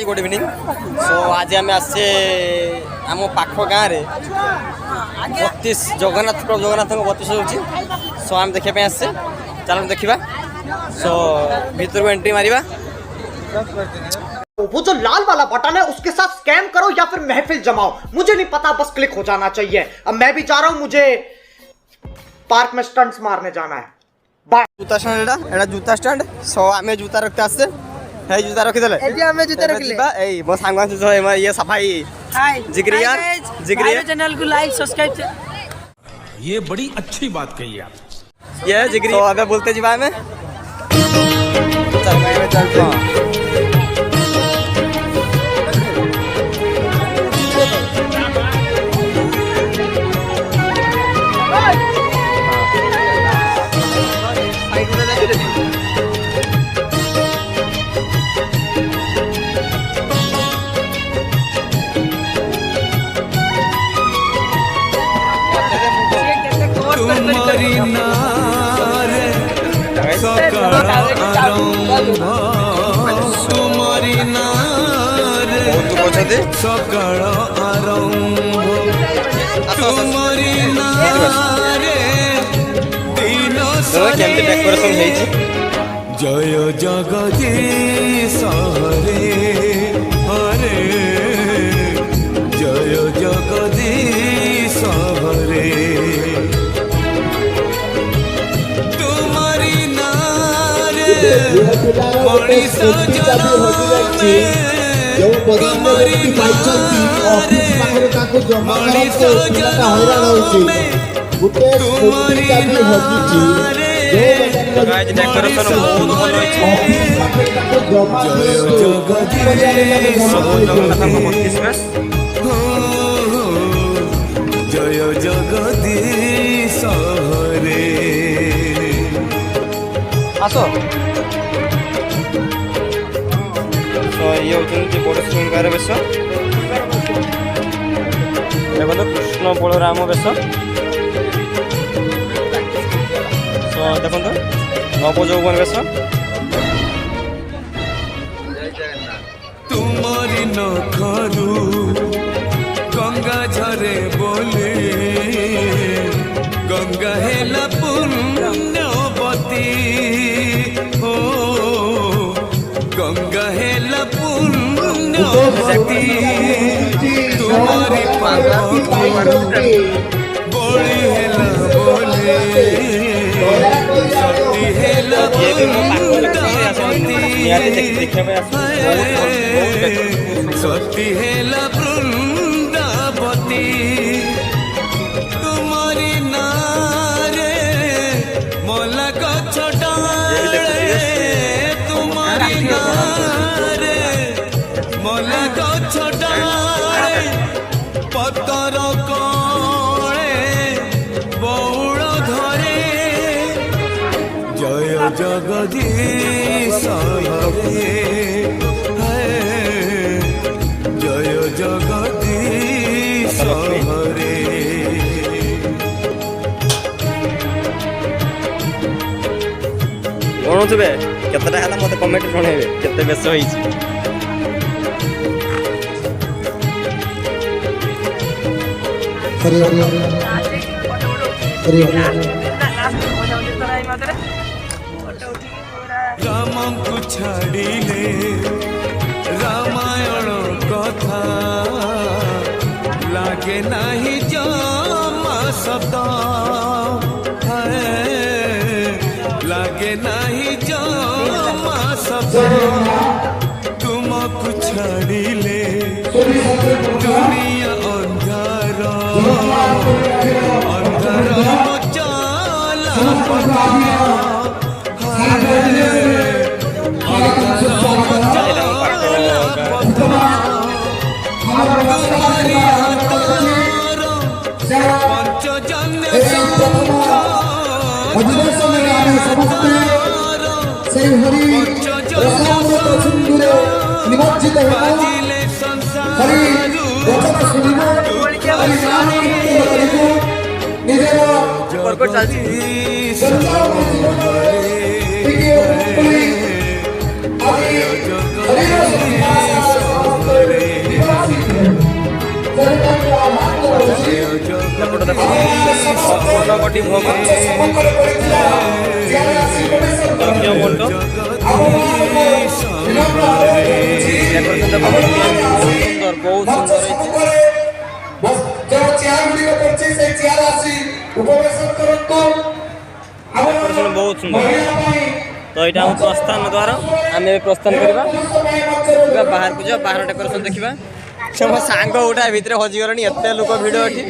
Hi good evening so आज आम आसे आम पाख गाँव में 32 जगन्नाथ 32 होची सो आम देखा आसे चलो देखा सो भीतर को एंट्री मारिबा। वो जो लाल वाला बटन है उसके साथ स्कैम करो या फिर महफिल जमाओ, मुझे नहीं पता, बस क्लिक हो जाना चाहिए। अब मैं भी जा रहा हूं, मुझे पार्क में स्टंट्स मारने जाना है। बाय। जूता स्टैंड एटा जूता स्टैंड सो आमे जूता रखते आसे हे जूता रखि देले एजी हमें जूता रखले ए मो सांगवा से ये सफाई हाय जिगरी यार जिगरी चैनल को लाइक सब्सक्राइब ये बड़ी अच्छी बात कही आप। ये जिगरी तो अबे बोलते जीवा में चलते तुम्हारी नारे सकाळ आरंभ तुम्हारी नारे सकाळ आरंभ तुम्हारी नारे दिन सरे जय जगदीश हरे हरे जय जगदीश हरे जय जगदीश हरे आसो तो ये होती बड़ श्रृंगार बेश देखो कृष्ण बलराम बेश तो देखो नवजौवन बेश तुम्हारी नखरू गंगा झरे बोले गंगा हेला पुण्यवती हो गंगा हेला पुण्यवती तुम्हारी बड़ी हेला बोले सती हेला सती हेला वृंदावती तुम्हारी नारे मोला गछ डाले तुम्हारी नारे मोला गछ डाले पतर कळे बौळ धरे जय जगदीश हरे जय जगदीश हरे शुणुवे केतटा है मत कमेंट शुणेबे केते बेस होईछि राम को छाड़िले रामायण कथा लागे नहीं जमा शब्द लागे नहीं जमा शब्द तुमको छाड़िले दुनिया अंधार अंधार चला पता हरि ଏପଟେ ଦେଖ ପୂର୍ଣ୍ଣକୋଟି ଭୋଗ ଯଜ୍ଞ ମଣ୍ଡ ସୁନ୍ଦର ବହୁତ ସୁନ୍ଦର ହେଇଛି ବହୁତ ସୁନ୍ଦର। ତ ଏଇଟା ଆମ ପ୍ରସ୍ଥାନ ଦ୍ୱାର ଆମେ ଏବେ ପ୍ରସ୍ଥାନ କରିବା ଯିବା ବାହାରକୁ ଯିବା ବାହାର ଡେକୋରେସନ୍ ଦେଖିବା। ସେ ମୋ ସାଙ୍ଗ ଗୋଟା ଭିତରେ ହଜିଗଲାଣି ଏତେ ଲୋକ ଭିଡ଼ ଏଠି।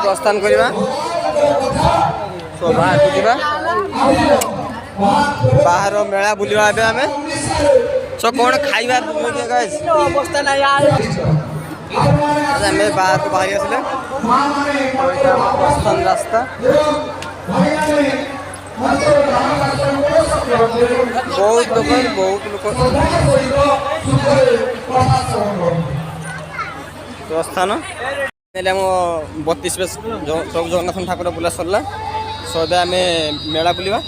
ପ୍ରସ୍ଥାନ କରିବା ବାହାରକୁ ଯିବା ବାହାର ମେଳା ବୁଲିବା ଏବେ ଆମେ କ'ଣ ଖାଇବା ଅବସ୍ଥା ନାହିଁ ଆମେ ବାହାରକୁ ବାହାରି ଆସିଲେ ପ୍ରସ୍ଥାନ ରାସ୍ତା ବହୁତ ଲୋକ ପ୍ରସ୍ଥାନ ହେଲେ ଆମ 32 ବେଶ ପ୍ରଭୁ ଜଗନ୍ନାଥ ଠାକୁର ବୁଲା ସରିଲା। ଏବେ ଆମେ ମେଳା ବୁଲିବା।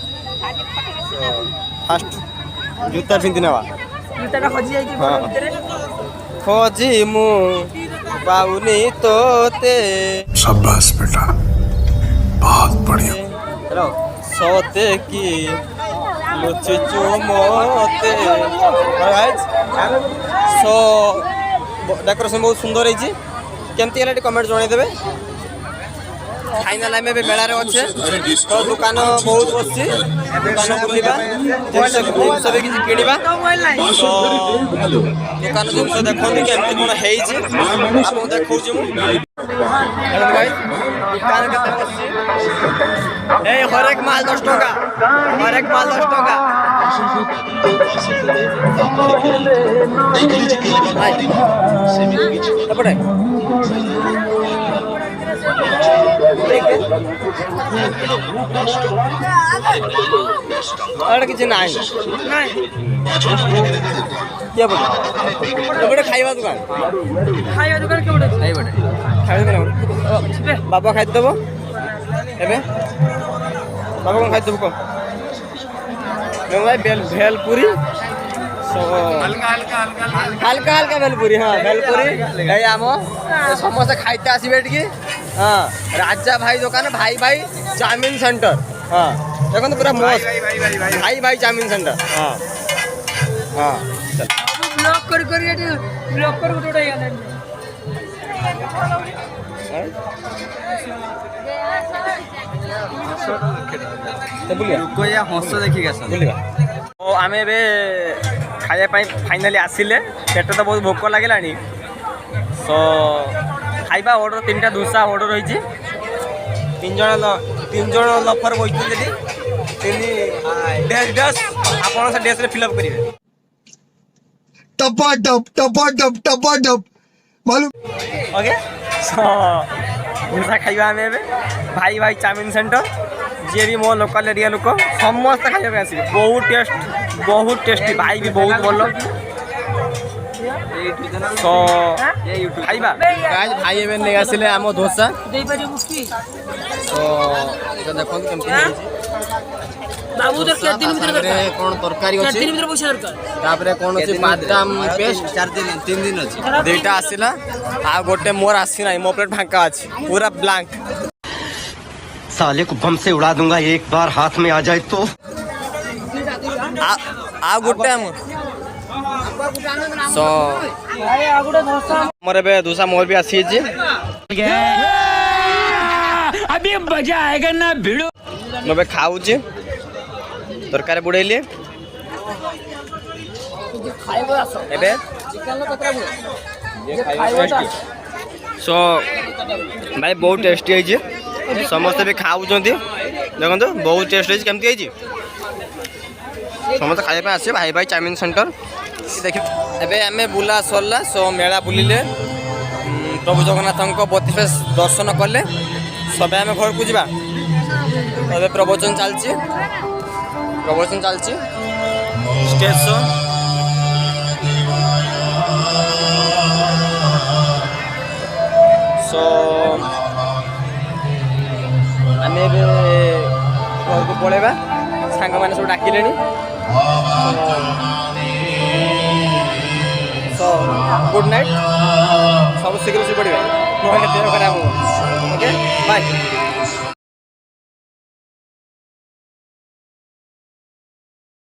ଫାଷ୍ଟ ଜୁତା ପିନ୍ଧି ନେବା ଖୋଜି ମୁଁ ପାଉନି ତୋତେ शाबाश बेटा बहुत बढ़िया ସତେ କି ଲୁଚିଛୁ ମତେ। ଡେକୋରେସନ୍ ବହୁତ ସୁନ୍ଦର ହେଇଛି। କେମିତି ହେଲା ଟିକେ କମେଣ୍ଟ ଜଣାଇଦେବେ। फाइनल आम मेलार अच्छे तो दुकान बहुत बसची दुकान बुलवा जिस भी किसी किणवा तो दुकान जिन देखते केमती कौन आपको देखा दुकान के हरेक माल 10 टका हरेक माल 10 टका किसी ना खाइबा दुकान बाबा खाई देव ए बाबा कौन खाई देव कह भाई भेलपुरी हल्का हल्का भेलपुरी हाँ भेलपुरी आम समस्त खाइते आसबे टी हाँ राजा भाई दुकान भाई भाई चाउमिन सेंटर हाँ देखो पूरा मस्त भाई भाई चाउमिन सेंटर हाँ हाँ ब्लॉक कर ब्लॉक कर उठा हंस देखिक आम ए खाया फाइनाली आसिले पेट तो बहुत भोक लगे सो खाइबा ऑर्डर 3टा दोसा ऑर्डर होती 3 जन लफर बही डेस आप डेस फिलअप करेंगे टपाटप मालूम ओके दोसा खाइबा आम भाई भाई चाउमिन सेंटर जी भी मो लोकल एरिया लोक समस्त खाइबा आसबे बहुत टेस्टी भाई भी बहुत भल तो खाइबा भाई एवं नहीं आसिले आम दोसा तो देखो बाबू तो केत दिन भीतर कौन तरकारी अछि 4 दिन भीतर पैसा दरकार तापरे कौन अछि बादाम पेस्ट 3 दिन अछि दुईटा आसिला आ गोटे मोर आसी नाही मो प्लेट फांका अछि पूरा ब्लैंक साले को बम से उड़ा दूंगा एक बार हाथ में आ जाए तो आ गोटे हम सो मोर बे दूसरा मोर भी आसी जे अभी मजा आएगा ना भिड़ो मैं खाऊ जे तरकारी बुड़ेली सो भाई बहुत टेस्टी है समस्त भी खाऊ देखो बहुत टेस्ट है केमती है समस्त खाइबा आसे भाई भाई चाउमिन सेंटर देख आम बुला सरला सो मेला बुलिले प्रभु जगन्नाथ 32 दर्शन कले सब आम घर को जा प्रवचन चलती स्टेज शो सो आम घर को पलैबा सांग मैंने सब डाकिले ତ ଗୁଡ୍ ନାଇଟ୍ ସବୁ ଶୀଘ୍ର ଶୋଇ ପଡ଼ିବେ ନହେଲେ ଦେହ ଖରାପ ହେବ ଓକେ ବାଏ